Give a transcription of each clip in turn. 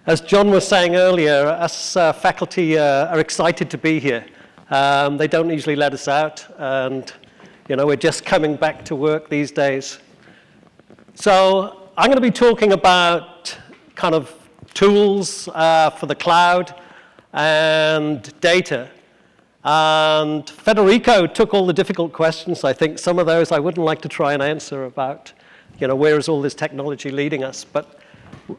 As John was saying earlier, us faculty are excited to be here. They don't usually let us out, and we're just coming back to work these days. So I'm going to be talking about kind of tools for the cloud and data. And Federico took all the difficult questions. I think some of those I wouldn't like to try and answer about, where is all this technology leading us? But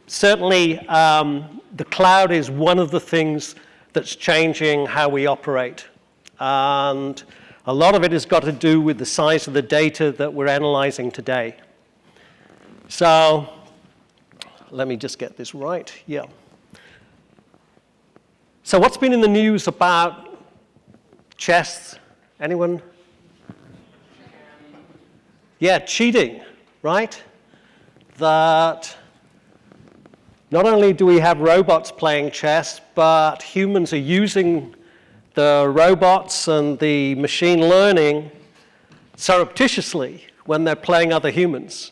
certainly, the cloud is one of the things that's changing how we operate. And a lot of it has got to do with the size of the data that we're analyzing today. So let me just get this right. Yeah. So what's been in the news about chess? Anyone? Yeah, cheating, right? That not only do we have robots playing chess, but humans are using the robots and the machine learning surreptitiously when they're playing other humans.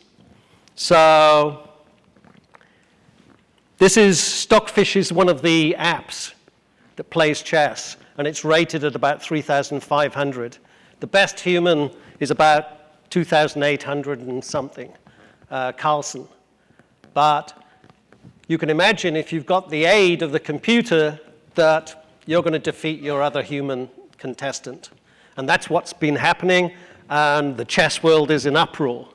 So this is Stockfish is one of the apps that plays chess, and it's rated at about 3,500. The best human is about 2,800 and something, Carlson. But you can imagine if you've got the aid of the computer that you're going to defeat your other human contestant. And that's what's been happening, and the chess world is in uproar.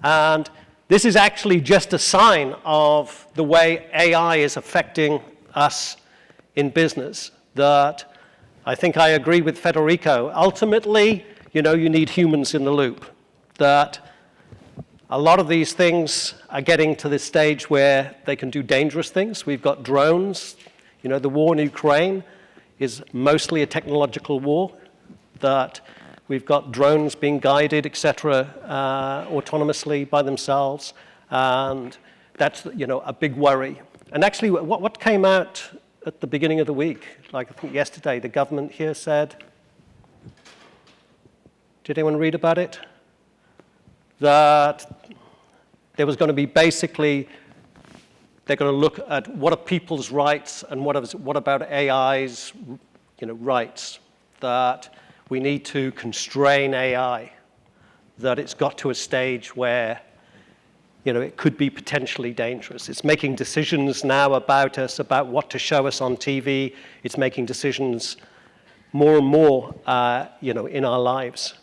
And this is actually just a sign of the way AI is affecting us in business, that I think I agree with Federico. Ultimately, you need humans in the loop, that a lot of these things are getting to this stage where they can do dangerous things. We've got drones. The war in Ukraine is mostly a technological war, that we've got drones being guided, et cetera, autonomously by themselves. And that's, a big worry. And actually, what came out at the beginning of the week, like I think yesterday, the government here said, did anyone read about it? That there was going to be basically, they're going to look at what are people's rights and what about AI's, rights. That we need to constrain AI. That it's got to a stage where, it could be potentially dangerous. It's making decisions now about us, about what to show us on TV. It's making decisions more and more, in our lives.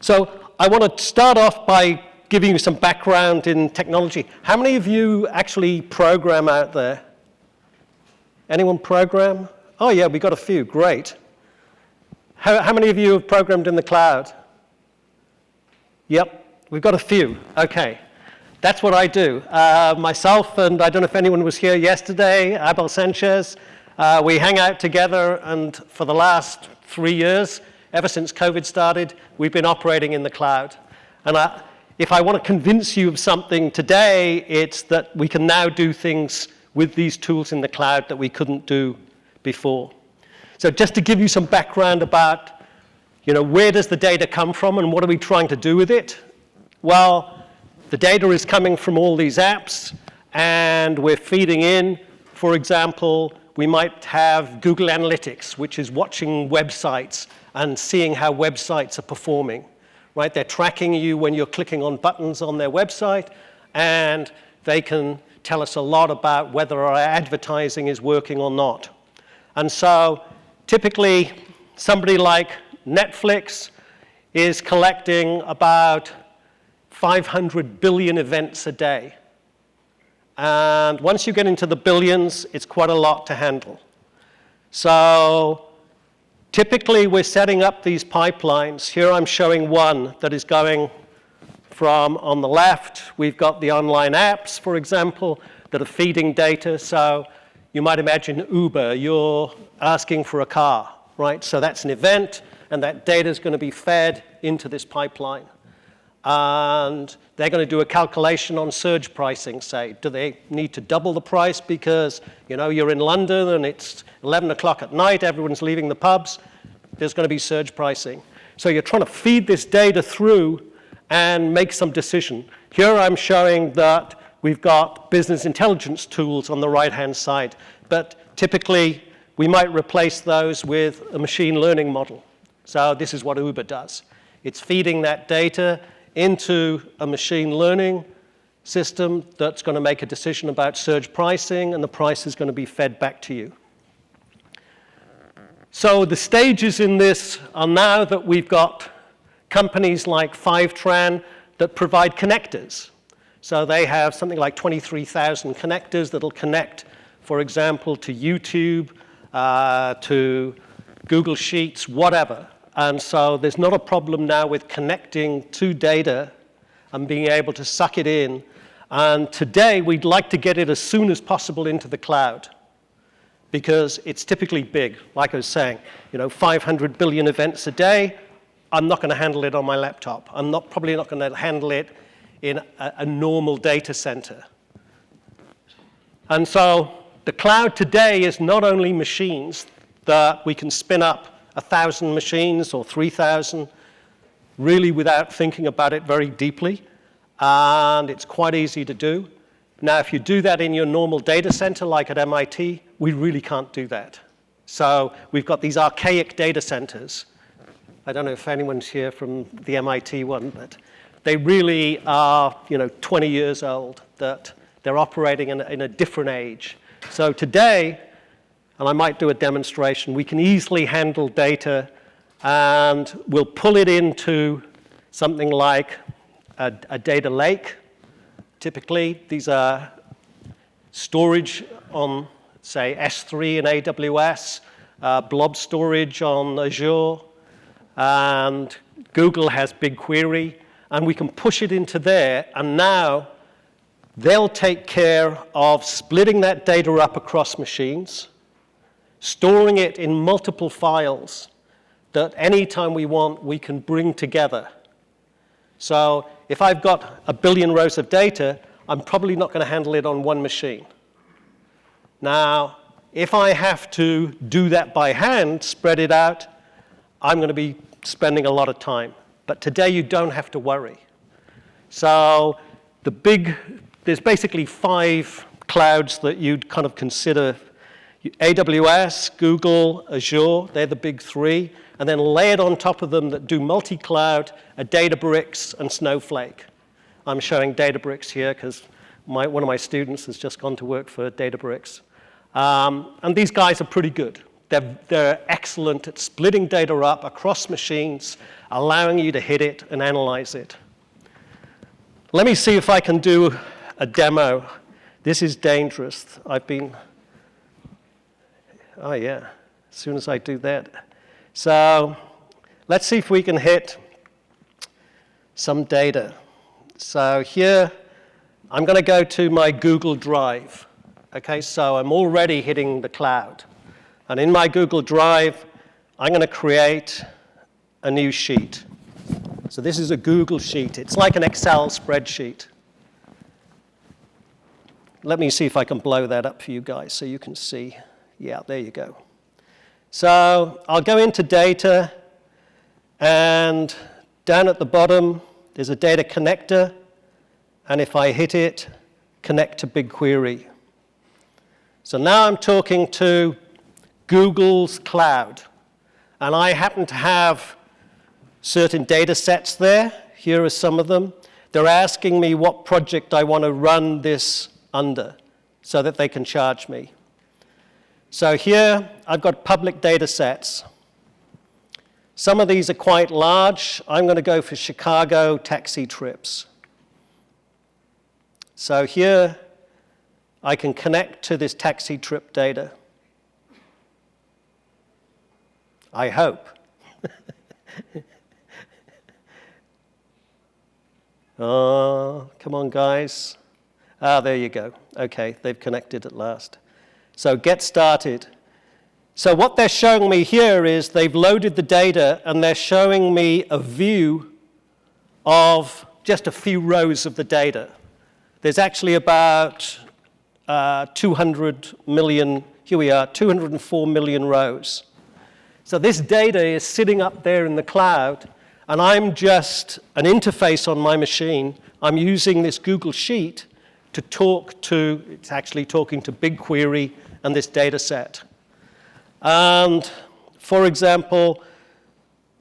So I want to start off by giving you some background in technology. How many of you actually program out there? Anyone program? Oh yeah, we got a few, great. How many of you have programmed in the cloud? Yep, we've got a few, okay. That's what I do. Myself, and I don't know if anyone was here yesterday, Abel Sanchez, we hang out together, and for the last 3 years, ever since COVID started, we've been operating in the cloud. And if I want to convince you of something today, it's that we can now do things with these tools in the cloud that we couldn't do before. So just to give you some background about, where does the data come from and what are we trying to do with it? Well, the data is coming from all these apps, and we're feeding in. For example, we might have Google Analytics, which is watching websites and seeing how websites are performing. Right? They're tracking you when you're clicking on buttons on their website, and they can tell us a lot about whether our advertising is working or not. And so typically, somebody like Netflix is collecting about 500 billion events a day. And once you get into the billions, it's quite a lot to handle. So typically, we're setting up these pipelines. Here I'm showing one that is going from, on the left, we've got the online apps, for example, that are feeding data. So you might imagine Uber, you're asking for a car, right? So that's an event, and that data is going to be fed into this pipeline. And they're going to do a calculation on surge pricing, say. Do they need to double the price because, you're in London and it's 11 o'clock at night, everyone's leaving the pubs? There's going to be surge pricing. So you're trying to feed this data through and make some decision. Here I'm showing that we've got business intelligence tools on the right-hand side. But typically, we might replace those with a machine learning model. So this is what Uber does. It's feeding that data into a machine learning system that's going to make a decision about surge pricing, and the price is going to be fed back to you. So the stages in this are now that we've got companies like Fivetran that provide connectors. So they have something like 23,000 connectors that'll connect, for example, to YouTube, to Google Sheets, whatever. And so there's not a problem now with connecting to data and being able to suck it in. And today, we'd like to get it as soon as possible into the cloud, because it's typically big. Like I was saying, 500 billion events a day. I'm not going to handle it on my laptop. I'm probably not going to handle it in a normal data center. And so the cloud today is not only machines that we can spin up 1,000 machines or 3,000, really without thinking about it very deeply. And it's quite easy to do. Now, if you do that in your normal data center, like at MIT, we really can't do that. So we've got these archaic data centers. I don't know if anyone's here from the MIT one, but they really are, 20 years old, that they're operating in a different age. So today, and I might do a demonstration, we can easily handle data, and we'll pull it into something like a data lake. Typically, these are storage on, say, S3 and AWS, blob storage on Azure, and Google has BigQuery, and we can push it into there, and now they'll take care of splitting that data up across machines, storing it in multiple files that anytime we want, we can bring together. So if I've got 1 billion rows of data, I'm probably not going to handle it on one machine. Now, if I have to do that by hand, spread it out, I'm going to be spending a lot of time. But today, you don't have to worry. So there's basically 5 clouds that you'd kind of consider. AWS, Google, Azure, they're the big 3. And then layered on top of them that do multi-cloud are Databricks and Snowflake. I'm showing Databricks here because one of my students has just gone to work for Databricks. And these guys are pretty good. They're excellent at splitting data up across machines, allowing you to hit it and analyze it. Let me see if I can do a demo. This is dangerous. Oh yeah, as soon as I do that. So let's see if we can hit some data. So here, I'm going to go to my Google Drive. Okay, so I'm already hitting the cloud. And in my Google Drive, I'm going to create a new sheet. So this is a Google sheet. It's like an Excel spreadsheet. Let me see if I can blow that up for you guys so you can see. Yeah, there you go. So I'll go into data, and down at the bottom, there's a data connector. And if I hit it, connect to BigQuery. So now I'm talking to Google's cloud. And I happen to have certain data sets there. Here are some of them. They're asking me what project I want to run this under so that they can charge me. So here, I've got public data sets. Some of these are quite large. I'm going to go for Chicago taxi trips. So here, I can connect to this taxi trip data. I hope. Oh, come on, guys. Ah, there you go. Okay, they've connected at last. So get started. So what they're showing me here is they've loaded the data, and they're showing me a view of just a few rows of the data. There's actually about 200 million, here we are, 204 million rows. So this data is sitting up there in the cloud, and I'm just an interface on my machine. I'm using this Google Sheet to talk to, it's actually talking to BigQuery and this data set. And for example,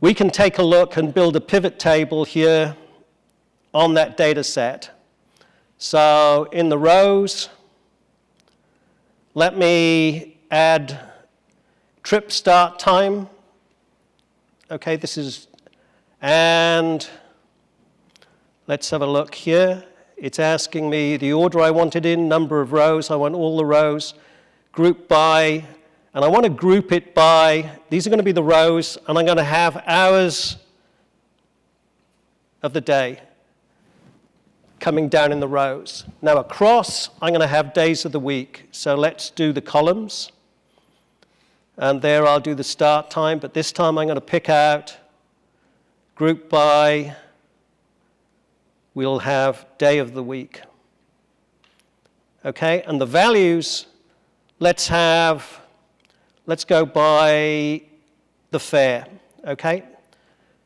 we can take a look and build a pivot table here on that data set. So in the rows, let me add trip start time. Okay, this is, and let's have a look here. It's asking me the order I want it in, number of rows. I want all the rows, group by, and I want to group it by, these are going to be the rows, and I'm going to have hours of the day coming down in the rows. Now across, I'm going to have days of the week. So let's do the columns. And there I'll do the start time, but this time I'm going to pick out group by, we'll have day of the week. Okay, and the values, let's go by the fair, okay?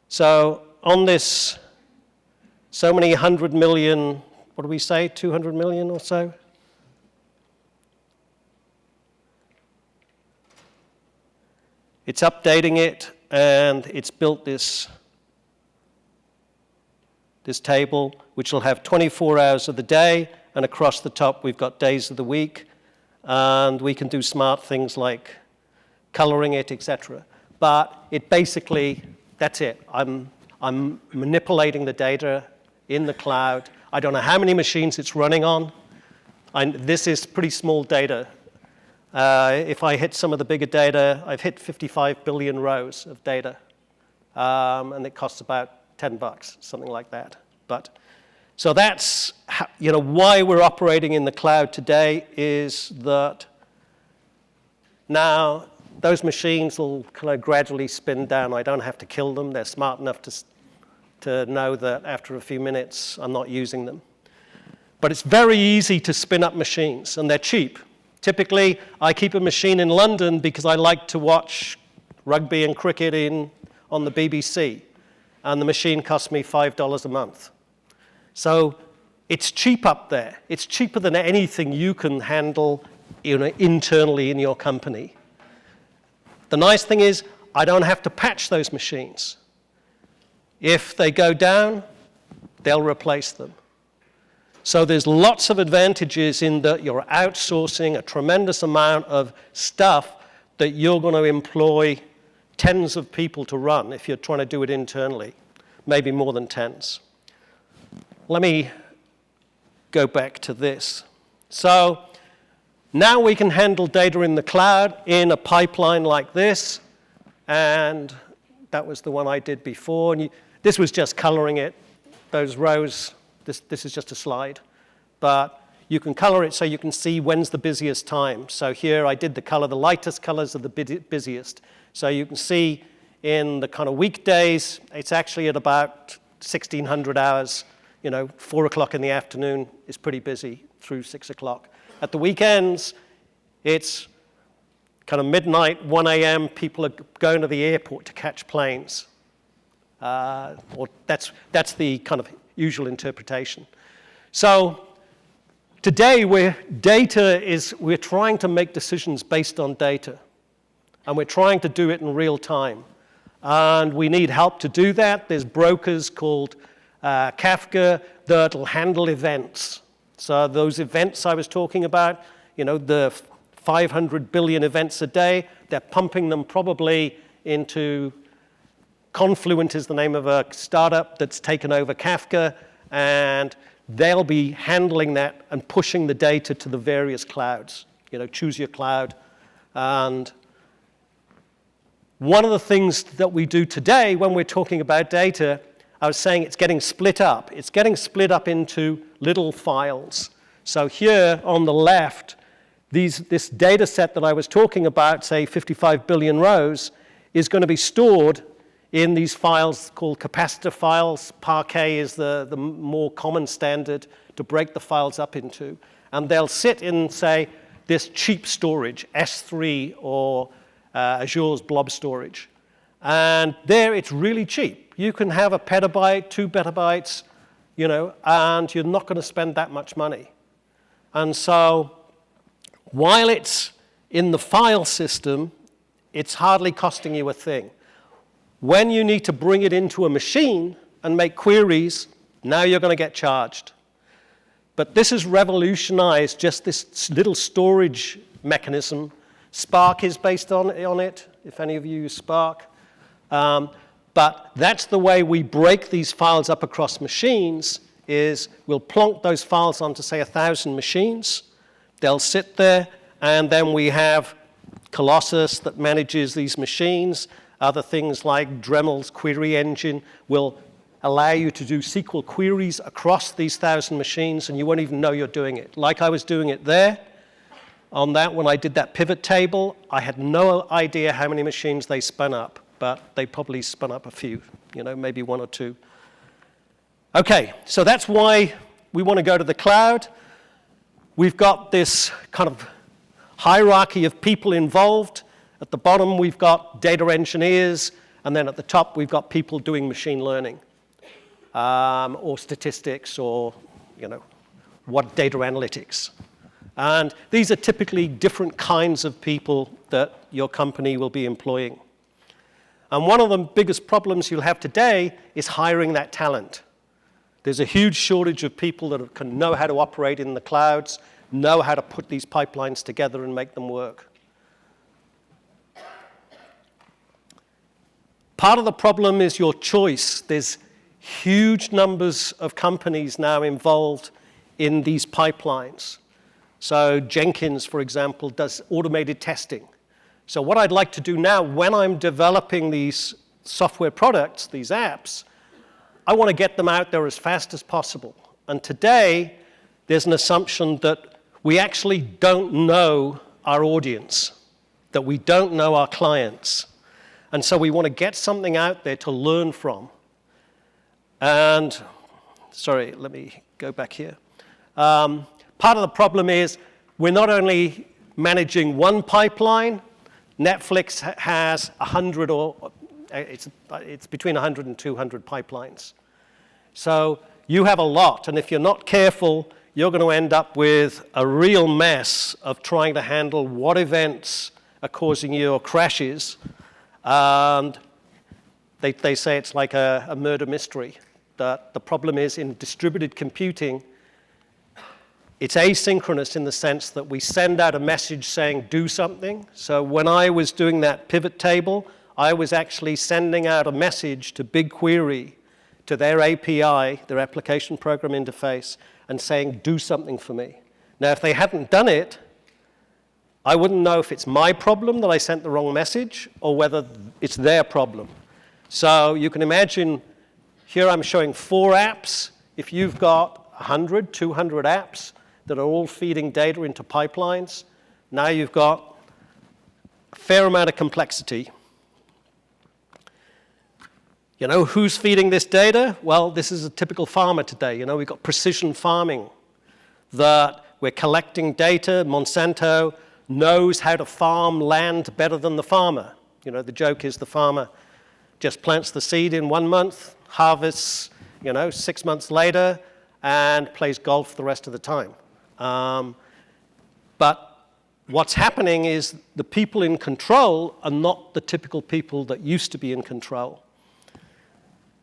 So on this, so many 100 million, what do we say, 200 million or so? It's updating it, and it's built this table, which will have 24 hours of the day, and across the top we've got days of the week, and we can do smart things like coloring it, etc. But it basically, that's it. I'm manipulating the data in the cloud. I don't know how many machines it's running on. This is pretty small data. If I hit some of the bigger data, I've hit 55 billion rows of data, and it costs about $10, something like that. But so that's how, why we're operating in the cloud today is that now those machines will kind of gradually spin down. I don't have to kill them. They're smart enough to know that after a few minutes I'm not using them. But it's very easy to spin up machines, and they're cheap. Typically, I keep a machine in London because I like to watch rugby and cricket on the BBC, and the machine costs me $5 a month. So it's cheap up there. It's cheaper than anything you can handle internally in your company. The nice thing is I don't have to patch those machines. If they go down, they'll replace them. So there's lots of advantages in that you're outsourcing a tremendous amount of stuff that you're going to employ tens of people to run if you're trying to do it internally, maybe more than tens. Let me go back to this. So now we can handle data in the cloud in a pipeline like this, and that was the one I did before. And this was just coloring it. Those rows, this is just a slide. But you can color it so you can see when's the busiest time. So here I did the lightest colors are the busiest. So you can see in the kind of weekdays, it's actually at about 1600 hours. 4 o'clock in the afternoon is pretty busy through 6 o'clock. At the weekends, it's kind of midnight, 1 a.m., people are going to the airport to catch planes. Or that's the kind of usual interpretation. So today, we're trying to make decisions based on data. And we're trying to do it in real time. And we need help to do that. There's brokers called Kafka that'll handle events. So those events I was talking about, the 500 billion events a day, they're pumping them probably into Confluent is the name of a startup that's taken over Kafka, and they'll be handling that and pushing the data to the various clouds. Choose your cloud. And one of the things that we do today when we're talking about data, I was saying it's getting split up. It's getting split up into little files. So here on the left, this data set that I was talking about, say 55 billion rows, is going to be stored in these files called capacitor files. Parquet is the more common standard to break the files up into. And they'll sit in, say, this cheap storage, S3 or Azure's blob storage. And there it's really cheap. You can have a petabyte, 2 petabytes, and you're not going to spend that much money. And so while it's in the file system, it's hardly costing you a thing. When you need to bring it into a machine and make queries, now you're going to get charged. But this has revolutionized just this little storage mechanism. Spark is based on it, if any of you use Spark. But that's the way we break these files up across machines, is we'll plonk those files onto, say, 1,000 machines. They'll sit there, and then we have Colossus that manages these machines. Other things like Dremel's query engine will allow you to do SQL queries across these 1,000 machines, and you won't even know you're doing it. Like I was doing it there. On that, when I did that pivot table, I had no idea how many machines they spun up, but they probably spun up a few, maybe one or two. Okay, so that's why we want to go to the cloud. We've got this kind of hierarchy of people involved. At the bottom, we've got data engineers, and then at the top, we've got people doing machine learning, or statistics, or what data analytics. And these are typically different kinds of people that your company will be employing. And one of the biggest problems you'll have today is hiring that talent. There's a huge shortage of people that can know how to operate in the clouds, know how to put these pipelines together and make them work. Part of the problem is your choice. There's huge numbers of companies now involved in these pipelines. So Jenkins, for example, does automated testing. So what I'd like to do now, when I'm developing these software products, these apps, I want to get them out there as fast as possible. And today, there's an assumption that we actually don't know our audience, that we don't know our clients. And so we want to get something out there to learn from. And, sorry, let me go back here. Part of the problem is we're not only managing one pipeline. Netflix has 100 or it's between 100 and 200 pipelines. So you have a lot, and if you're not careful, you're going to end up with a real mess of trying to handle what events are causing your crashes. And they say it's like a murder mystery. That the problem is in distributed computing, it's asynchronous in the sense that we send out a message saying, do something. So when I was doing that pivot table, I was actually sending out a message to BigQuery, to their API, their application program interface, and saying, do something for me. Now, if they hadn't done it, I wouldn't know if it's my problem that I sent the wrong message or whether it's their problem. So you can imagine, here I'm showing 4 apps. If you've got 100, 200 apps, that are all feeding data into pipelines. Now you've got a fair amount of complexity. Who's feeding this data? Well, this is a typical farmer today. We've got precision farming, that we're collecting data. Monsanto knows how to farm land better than the farmer. The joke is the farmer just plants the seed in 1 month, harvests, 6 months later, and plays golf the rest of the time. But what's happening is the people in control are not the typical people that used to be in control.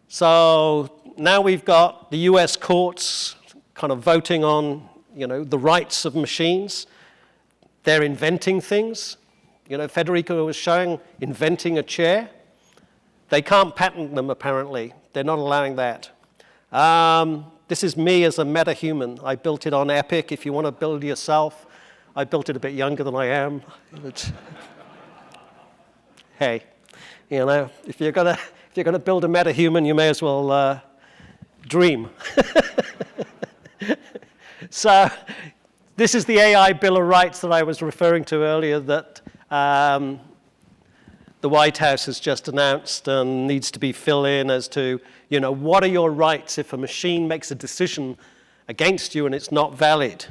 So now we've got the US courts kind of voting on, the rights of machines. They're inventing things. Federico was showing inventing a chair. They can't patent them, apparently. They're not allowing that. This is me as a meta-human. I built it on Epic. If you want to build yourself, I built it a bit younger than I am. Hey, if you're gonna build a meta-human, you may as well dream. So this is the AI Bill of Rights that I was referring to earlier that the White House has just announced and needs to be filled in as to, what are your rights if a machine makes a decision against you and it's not valid?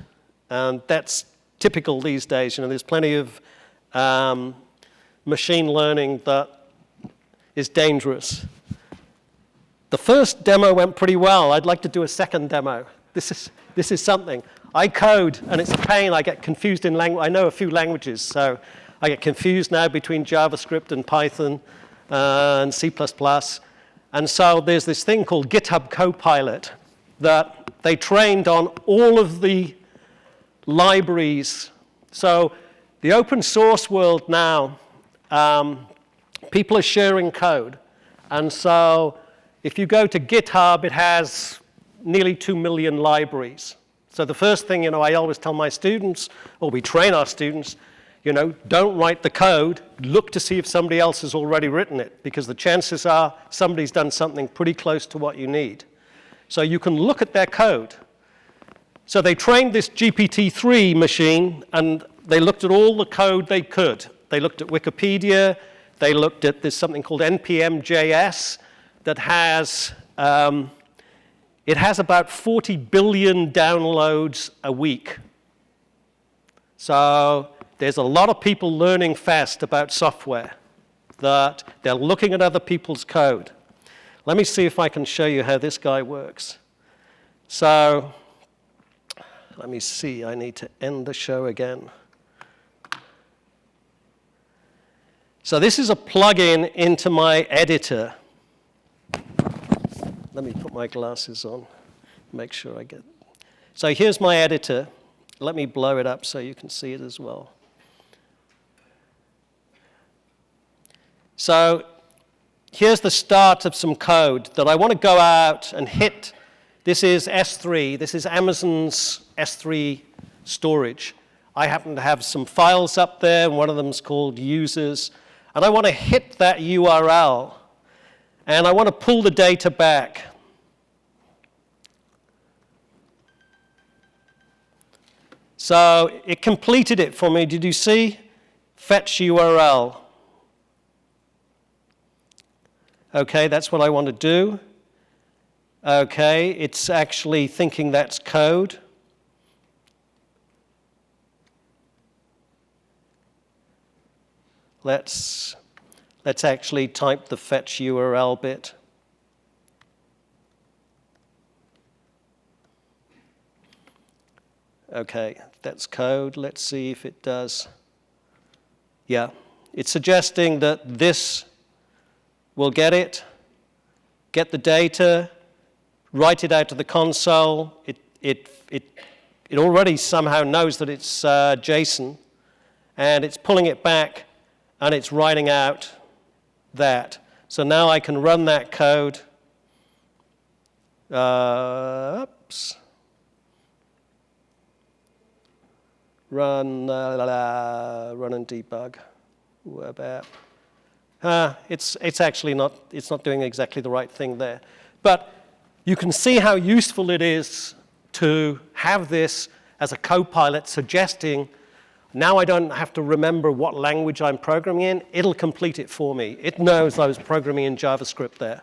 And that's typical these days. There's plenty of machine learning that is dangerous. The first demo went pretty well. I'd like to do a second demo. This is something. I code, and it's a pain. I get confused in language. I know a few languages, so I get confused now between JavaScript and Python and C++. And so there's this thing called GitHub Copilot that they trained on all of the libraries. So the open source world now, people are sharing code. And so if you go to GitHub, it has nearly 2 million libraries. So the first thing, I always tell my students, or we train our students, don't write the code, look to see if somebody else has already written it, because the chances are somebody's done something pretty close to what you need. So you can look at their code. So they trained this GPT-3 machine, and they looked at all the code they could. They looked at Wikipedia. They looked at there's something called npm.js that has, it has about 40 billion downloads a week. So there's a lot of people learning fast about software, that they're looking at other people's code. Let me see if I can show you how this guy works. So let me see. I need to end the show again. So this is a plugin into my editor. Let me put my glasses on, make sure I get. So here's my editor. Let me blow it up so you can see it as well. So here's the start of some code that I want to go out and hit. This is S3. This is Amazon's S3 storage. I happen to have some files up there, and one of them is called users. And I want to hit that URL. And I want to pull the data back. So it completed it for me. Did you see? Fetch URL. Okay, that's what I want to do. Okay, it's actually thinking that's code. Let's actually type the fetch URL bit. Okay, that's code. Let's see if it does. Yeah, it's suggesting that this will get it, get the data, write it out to the console. It already somehow knows that it's JSON, and it's pulling it back, and it's writing out that. So now I can run that code. Oops. Run and debug. Web app. It's actually not. It's not doing exactly the right thing there. But you can see how useful it is to have this as a copilot suggesting. Now I don't have to remember what language I'm programming in. It'll complete it for me. It knows I was programming in JavaScript there.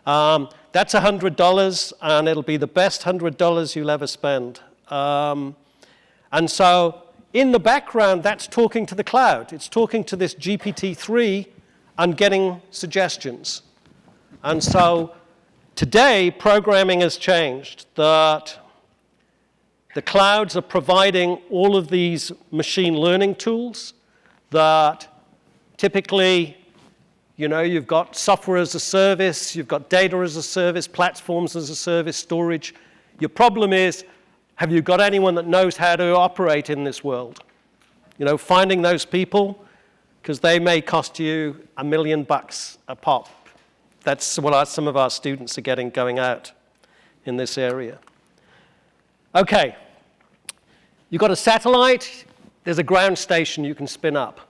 That's $100, and it'll be the best $100 you'll ever spend. And so in the background, that's talking to the cloud. It's talking to this GPT-3 and getting suggestions. And so today, programming has changed, that the clouds are providing all of these machine learning tools that typically, you've got software as a service, you've got data as a service, platforms as a service, storage. Your problem is, have you got anyone that knows how to operate in this world? Finding those people, because they may cost you $1 million a pop. That's what some of our students are getting going out in this area. Okay. You've got a satellite, there's a ground station you can spin up.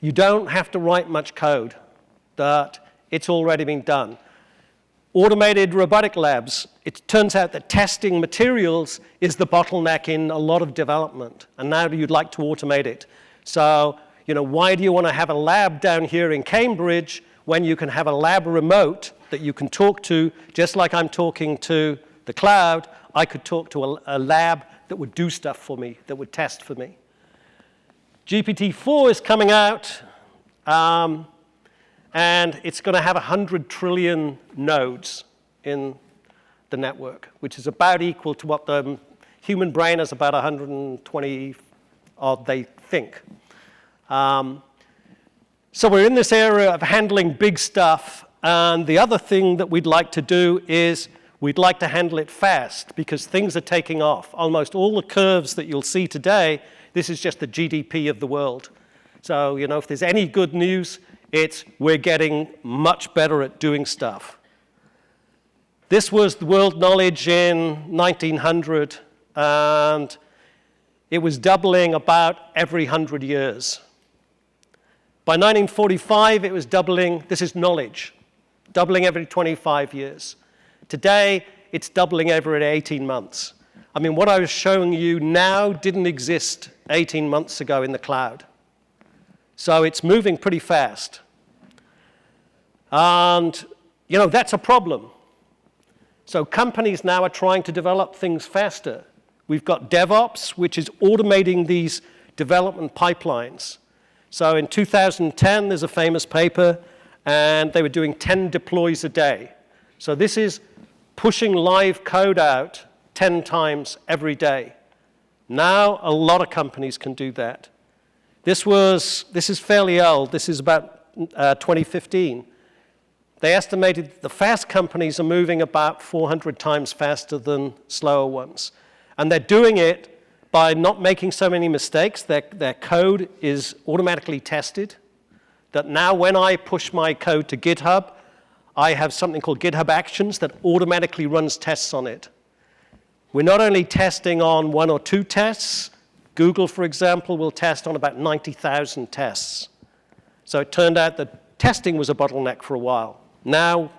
You don't have to write much code, but it's already been done. Automated robotic labs, it turns out that testing materials is the bottleneck in a lot of development, and now you'd like to automate it. So, why do you want to have a lab down here in Cambridge when you can have a lab remote that you can talk to, just like I'm talking to the cloud? I could talk to a lab that would do stuff for me, that would test for me. GPT-4 is coming out, and it's going to have 100 trillion nodes in the network, which is about equal to what the Human brain is about 120 odd, they think. So we're in this area of handling big stuff, and the other thing that we'd like to do is we'd like to handle it fast because things are taking off. Almost all the curves that you'll see today, this is just the GDP of the world. So, you know, if there's any good news, it's we're getting much better at doing stuff. This was the world knowledge in 1900, and it was doubling about every 100 years. By 1945, it was doubling, this is knowledge, doubling every 25 years. Today, it's doubling every 18 months. I mean, what I was showing you now didn't exist 18 months ago in the cloud. So it's moving pretty fast. And, you know, that's a problem. So companies now are trying to develop things faster. We've got DevOps, which is automating these development pipelines. So in 2010, there's a famous paper, and they were doing 10 deploys a day. So this is pushing live code out 10 times every day. Now, a lot of companies can do that. This is fairly old. This is about 2015. They estimated the fast companies are moving about 400 times faster than slower ones. And they're doing it by not making so many mistakes. Their code is automatically tested. That now when I push my code to GitHub, I have something called GitHub Actions that automatically runs tests on it. We're not only testing on 1 or 2 tests. Google, for example, will test on about 90,000 tests. So it turned out that testing was a bottleneck for a while. Now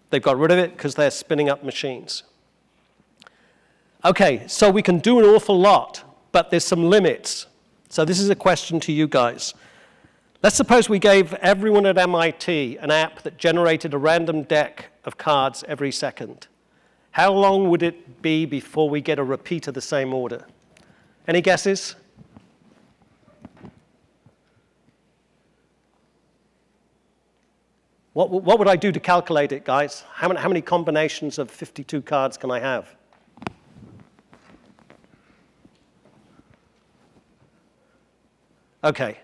they've got rid of it because they're spinning up machines. Okay, so we can do an awful lot, but there's some limits. So this is a question to you guys. Let's suppose we gave everyone at MIT an app that generated a random deck of cards every second. How long would it be before we get a repeat of the same order? Any guesses? What would I do to calculate it, guys? How many combinations of 52 cards can I have? Okay,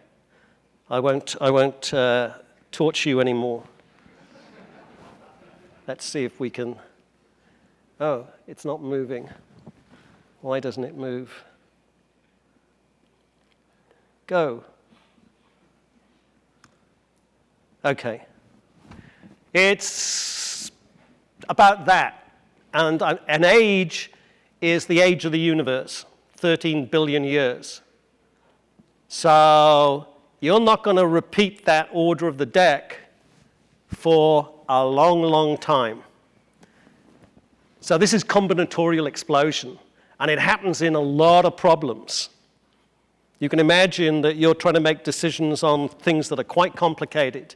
I won't torture you anymore. Let's see if we can. Oh, it's not moving. Why doesn't it move? Go. Okay. It's about that. And an age is the age of the universe, 13 billion years. So you're not going to repeat that order of the deck for a long, long time. So this is combinatorial explosion, and it happens in a lot of problems. You can imagine that you're trying to make decisions on things that are quite complicated.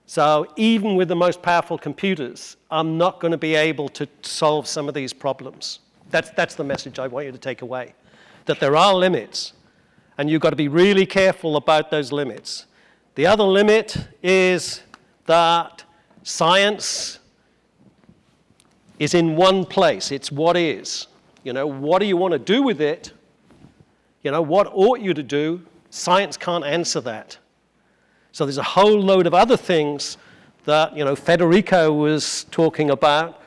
So even with the most powerful computers, I'm not going to be able to solve some of these problems. That's the message I want you to take away, that there are limits. And you've got to be really careful about those limits. The other limit is that science is in one place. It's what is. You know, what do you want to do with it? You know, what ought you to do? Science can't answer that. So there's a whole load of other things that, you know, Federico was talking about.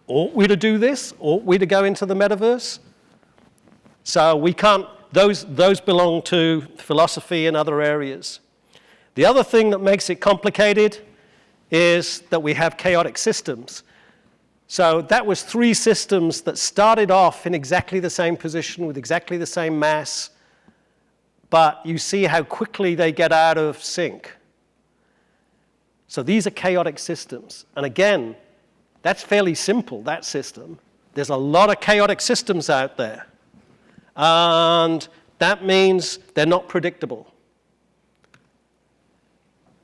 Ought we to do this? Ought we to go into the metaverse? So we can't. Those belong to philosophy and other areas. The other thing that makes it complicated is that we have chaotic systems. So that was 3 systems that started off in exactly the same position with exactly the same mass, but you see how quickly they get out of sync. So these are chaotic systems. And again, that's fairly simple, that system. There's a lot of chaotic systems out there. And that means they're not predictable.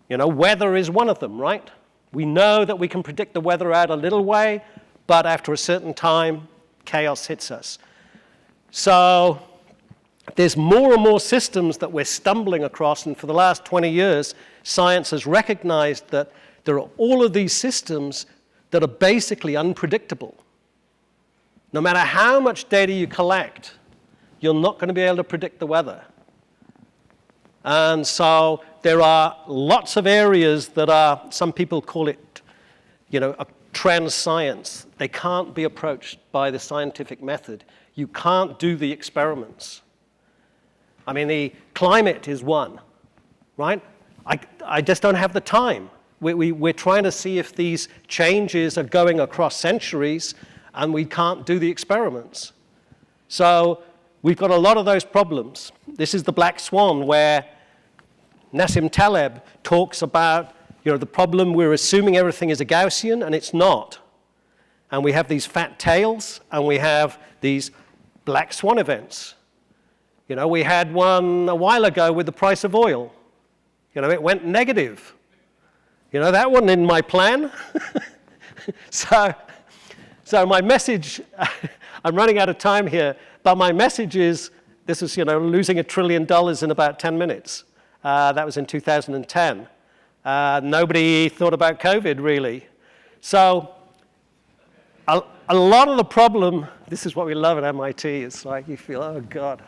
You know, weather is one of them, right? We know that we can predict the weather out a little way, but after a certain time, chaos hits us. So there's more and more systems that we're stumbling across, and for the last 20 years, science has recognized that there are all of these systems that are basically unpredictable. No matter how much data you collect, you're not going to be able to predict the weather. And so there are lots of areas that are, some people call it, a trend science. They can't be approached by the scientific method. You can't do the experiments. I mean, the climate is one, right? I just don't have the time. We're trying to see if these changes are going across centuries, and we can't do the experiments. So we've got a lot of those problems. This is the Black Swan, where Nassim Taleb talks about the problem. We're assuming everything is a Gaussian, and it's not. And we have these fat tails, and we have these Black Swan events. We had one a while ago with the price of oil. It went negative. That wasn't in my plan. So my message, I'm running out of time here, but my message is, this is, losing $1 trillion in about 10 minutes. That was in 2010. Nobody thought about COVID, really. So a lot of the problem, this is what we love at MIT, it's like you feel, oh, God.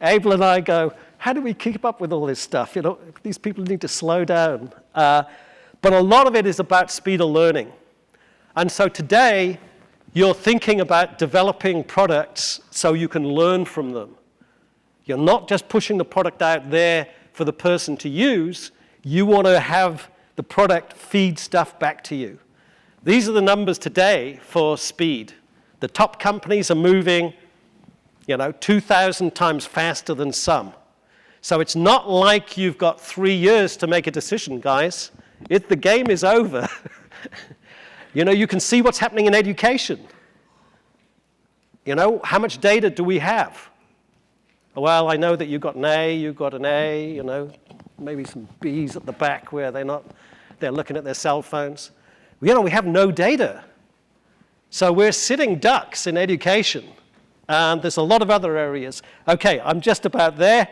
Abel and I go, how do we keep up with all this stuff? These people need to slow down. But a lot of it is about speed of learning. And so today, you're thinking about developing products so you can learn from them. You're not just pushing the product out there for the person to use. You want to have the product feed stuff back to you. These are the numbers today for speed. The top companies are moving 2,000 times faster than some. So it's not like you've got 3 years to make a decision, guys. The game is over. You can see what's happening in education. How much data do we have? Well, I know that you got an A, you got an A, maybe some B's at the back where they're looking at their cell phones. We have no data. So we're sitting ducks in education. And there's a lot of other areas. Okay, I'm just about there.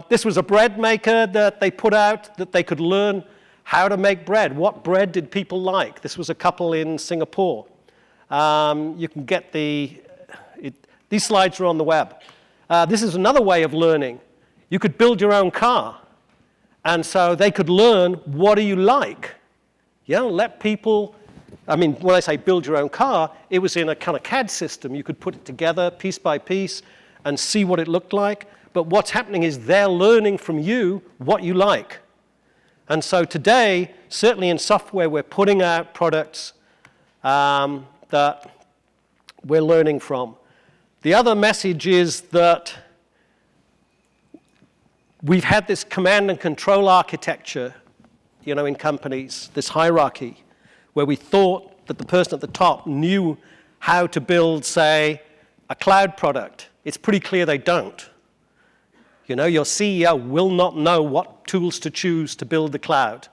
This was a bread maker that they put out that they could learn how to make bread. What bread did people like? This was a couple in Singapore. You can get these slides are on the web. This is another way of learning. You could build your own car. And so they could learn, what do you like? Let people, when I say build your own car, it was in a kind of CAD system. You could put it together piece by piece and see what it looked like. But what's happening is they're learning from you what you like. And so today, certainly in software, we're putting out products that we're learning from. The other message is that we've had this command and control architecture, in companies, this hierarchy, where we thought that the person at the top knew how to build, say, a cloud product. It's pretty clear they don't. Your CEO will not know what tools to choose to build the cloud.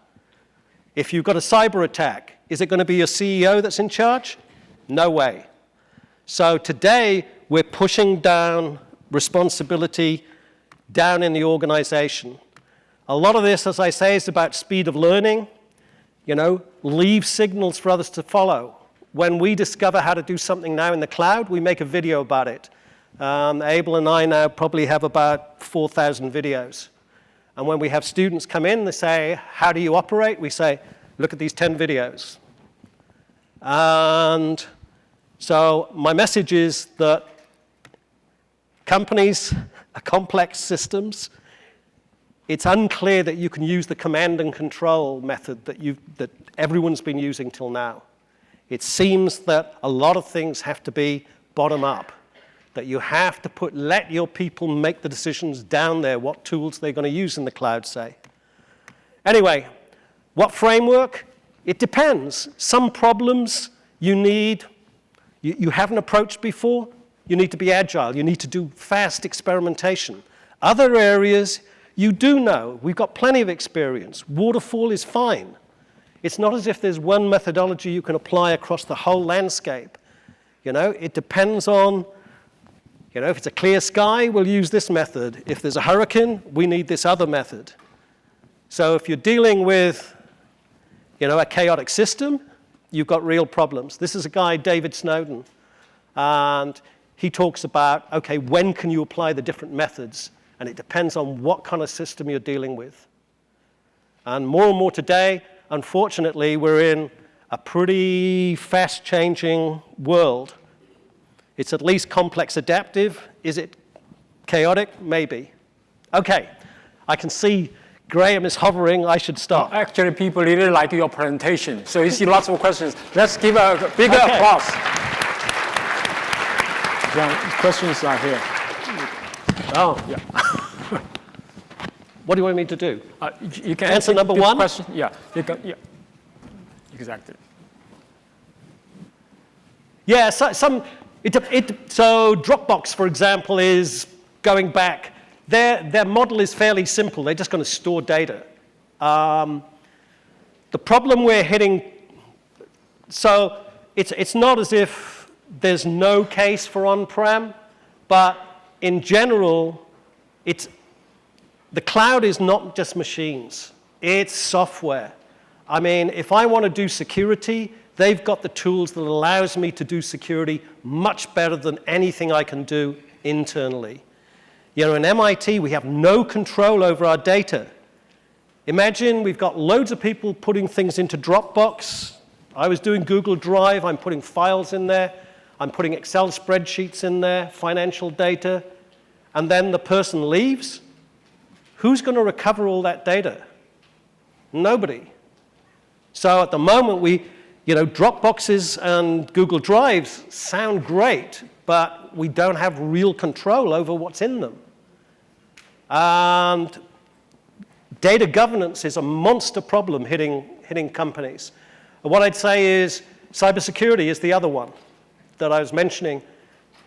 If you've got a cyber attack, is it going to be your CEO that's in charge? No way. So today, we're pushing down responsibility down in the organization. A lot of this, as I say, is about speed of learning. Leave signals for others to follow. When we discover how to do something now in the cloud, we make a video about it. Abel and I now probably have about 4,000 videos. And when we have students come in, they say, how do you operate? We say, look at these 10 videos. And so my message is that companies are complex systems. It's unclear that you can use the command and control method that everyone's been using till now. It seems that a lot of things have to be bottom up, that you have to let your people make the decisions down there, what tools they're going to use in the cloud, say. Anyway, what framework? It depends. Some problems you haven't approached before, you need to be agile. You need to do fast experimentation. Other areas, you do know. We've got plenty of experience. Waterfall is fine. It's not as if there's one methodology you can apply across the whole landscape. It depends on, if it's a clear sky, we'll use this method. If there's a hurricane, we need this other method. So if you're dealing with, a chaotic system, you've got real problems. This is a guy, David Snowden, and he talks about, okay, when can you apply the different methods? And it depends on what kind of system you're dealing with. And more today, unfortunately, we're in a pretty fast-changing world. It's at least complex adaptive. Is it chaotic? Maybe. Okay, I can see Graham is hovering. I should stop. Actually, people really like your presentation. So you see lots of questions. Let's give a bigger applause. John, questions are here. Oh, yeah. What do you want me to do? You can answer number one? Question. Yeah, you can, yeah. Exactly. Yeah, so Dropbox, for example, is going back. Their model is fairly simple. They're just going to store data. The problem we're hitting, so it's not as if there's no case for on-prem, but in general, the cloud is not just machines. It's software. I mean, if I want to do security, they've got the tools that allows me to do security much better than anything I can do internally. You know, in MIT, we have no control over our data. Imagine we've got loads of people putting things into Dropbox. I was doing Google Drive. I'm putting files in there. I'm putting Excel spreadsheets in there, financial data. And then the person leaves. Who's going to recover all that data? Nobody. So at the moment, Dropboxes and Google Drives sound great, but we don't have real control over what's in them. And data governance is a monster problem hitting companies. And what I'd say is cybersecurity is the other one that I was mentioning.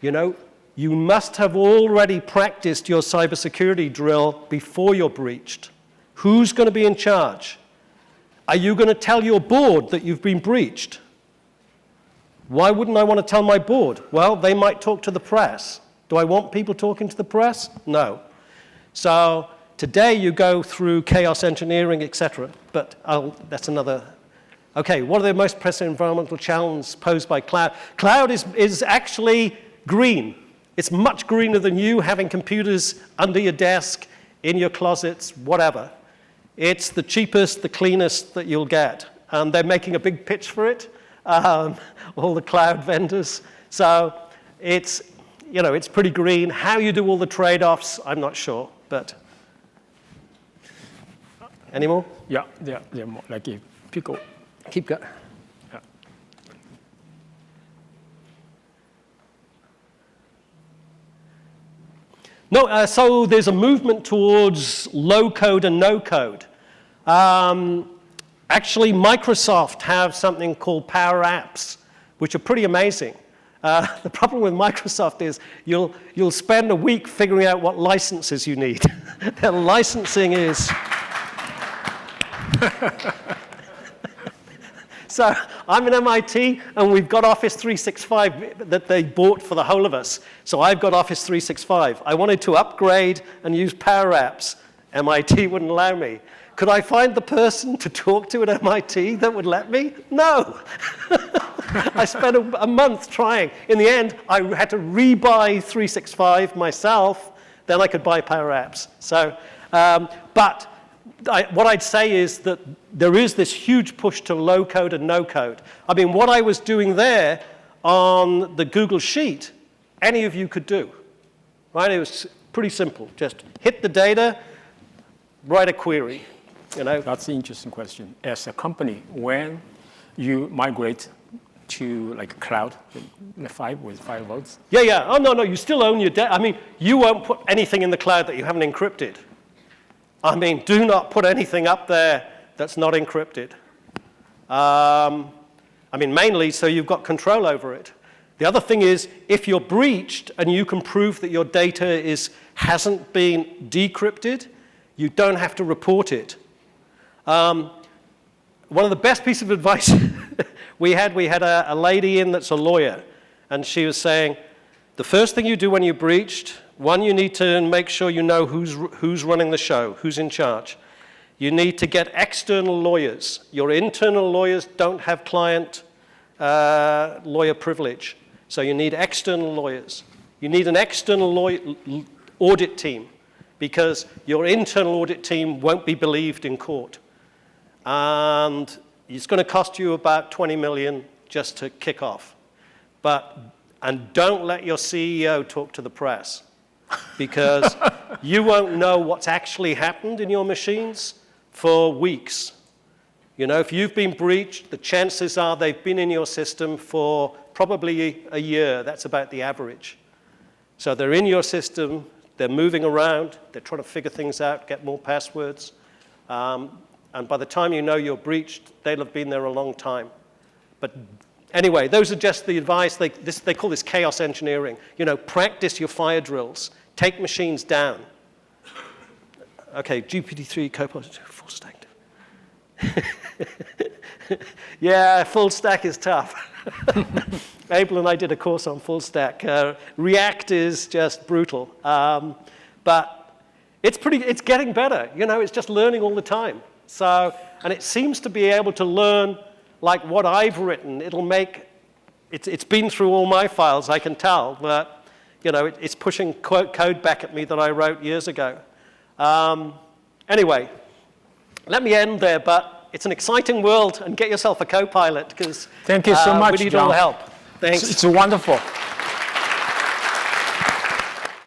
You must have already practiced your cybersecurity drill before you're breached. Who's going to be in charge? Are you going to tell your board that you've been breached? Why wouldn't I want to tell my board? Well, they might talk to the press. Do I want people talking to the press? No. So today you go through chaos engineering, etc. But that's another. Okay, what are the most pressing environmental challenges posed by cloud? Cloud is actually green. It's much greener than you having computers under your desk, in your closets, whatever. It's the cheapest, the cleanest that you'll get. And they're making a big pitch for it, all the cloud vendors. So it's pretty green. How you do all the trade-offs, I'm not sure. But any more? Yeah, more. Like if people keep going. No, so there's a movement towards low code and no code. Actually, Microsoft have something called Power Apps, which are pretty amazing. The problem with Microsoft is you'll spend a week figuring out what licenses you need. Their licensing is... So I'm at MIT, and we've got Office 365 that they bought for the whole of us. So I've got Office 365. I wanted to upgrade and use Power Apps. MIT wouldn't allow me. Could I find the person to talk to at MIT that would let me? No. I spent a month trying. In the end, I had to rebuy 365 myself. Then I could buy Power Apps. So, but what I'd say is that there is this huge push to low code and no code. I mean, what I was doing there on the Google Sheet, any of you could do. Right? It was pretty simple. Just hit the data, write a query. That's an interesting question. As a company, when you migrate to like cloud with 5 volts? Yeah. Oh, no, you still own your data. I mean, you won't put anything in the cloud that you haven't encrypted. I mean, do not put anything up there that's not encrypted. I mean, mainly so you've got control over it. The other thing is, if you're breached and you can prove that your data hasn't been decrypted, you don't have to report it. One of the best pieces of advice we had a lady in that's a lawyer, and she was saying, the first thing you do when you're breached, one, you need to make sure you know who's running the show, who's in charge. You need to get external lawyers. Your internal lawyers don't have client lawyer privilege. So you need external lawyers. You need an external audit team because your internal audit team won't be believed in court. And it's going to cost you about 20 million just to kick off. And don't let your CEO talk to the press because you won't know what's actually happened in your machines for weeks. You know, if you've been breached, the chances are they've been in your system for probably a year. That's about the average. So they're in your system, they're moving around, they're trying to figure things out, get more passwords. And by the time you know you're breached, they'll have been there a long time. But anyway, those are just the advice. They call this chaos engineering. You know, practice your fire drills. Take machines down. Okay, GPT-3 Copilot, full stack. Yeah, full stack is tough. Abel and I did a course on full stack. React is just brutal. But it's getting better. You know, it's just learning all the time. So, and it seems to be able to learn like what I've written. It's been through all my files, I can tell, but, you know, it's pushing code back at me that I wrote years ago. Anyway, let me end there, but it's an exciting world, and get yourself a Copilot, because thank you so much, we need John. all the help. Thanks. It's wonderful.